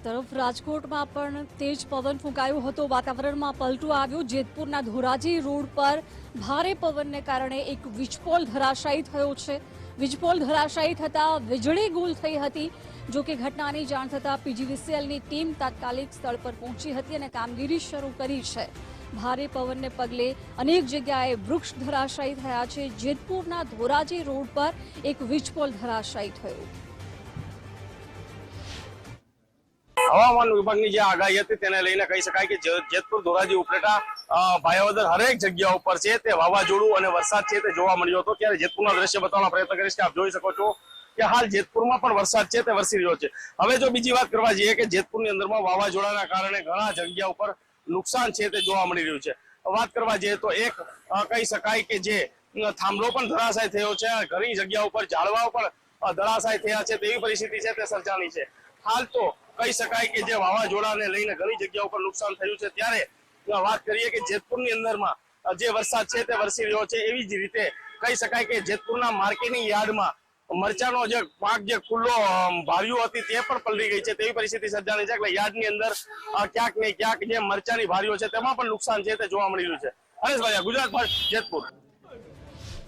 તરફ રાજકોટમાં પણ તેજ પવન ફૂંકાયો હતો। વાતાવરણમાં પલટો આવ્યો। જેતપુરના ધોરાજી રોડ પર ભારે પવનને કારણે એક વીજપોલ ધરાશાયી થયો છે। વીજપોલ ધરાશાયી થતા વીજળી ગુલ થઈ હતી। જો કે ઘટનાની જાણ થતાં પીજીવીસીએલની ટીમ તાત્કાલિક સ્થળ પર પહોંચી હતી અને કામગીરી શરૂ કરી છે। ભારે પવનને પગલે અનેક જગ્યાએ વૃક્ષ ધરાશાયી થયા છે। જેતપુરના ધોરાજી રોડ પર એક વીજપોલ ધરાશાયી થયો। હવામાન વિભાગની જે આગાહી હતી તેને લઈને કહી શકાય કે જેતપુર ધોરાજી ઉપલેટા ભાયાવદર હરેક જગ્યા ઉપર છે તે વાવાઝોડું અને વરસાદ છે તે જોવા મળ્યો હતો। ત્યારે જેતપુરના દ્રશ્ય બતાવવાનો પ્રયત્ન કરીશ કે આપ જોઈ શકો છો કે હાલ જેતપુરમાં પણ વરસાદ છે તે વરસી રહ્યો છે। હવે જો બીજી વાત કરવા જઈએ કે જેતપુરની અંદરમાં વાવાઝોડાના કારણે ઘણા જગ્યા ઉપર નુકસાન છે તે જોવા મળી રહ્યું છે। વાત કરવા જઈએ તો એક કહી શકાય કે જે થાંભલો પણ ધરાશાય થયો છે। ઘણી જગ્યા ઉપર ઝાડવાઓ પણ ધરાશાય થયા છે તેવી પરિસ્થિતિ છે તે સર્જાણી છે। હાલ તો કહી શકાય કે જે વાવાઝોડાને લઈને ઘણી જગ્યા ઉપર નુકસાન થયું છે। ત્યારે વાત કરીએ કે જેતપુરની અંદરમાં જે વરસાદ છે તે વરસી રહ્યો છે। એવી જ રીતે કહી શકાય કે જેતપુરના માર્કેટિંગ યાર્ડમાં મરચાનો જે પાક જે ખુલ્લો ભારીઓ હતી તે પણ પલળી ગઈ છે તેવી પરિસ્થિતિ સર્જાણી છે। એટલે યાર્ડની અંદર ક્યાંક ને ક્યાંક જે મરચાની ભારીઓ છે તેમાં પણ નુકસાન છે તે જોવા મળી રહ્યું છે। હરેશભાઈ, ગુજરાત ફર્સ્ટ, જેતપુર।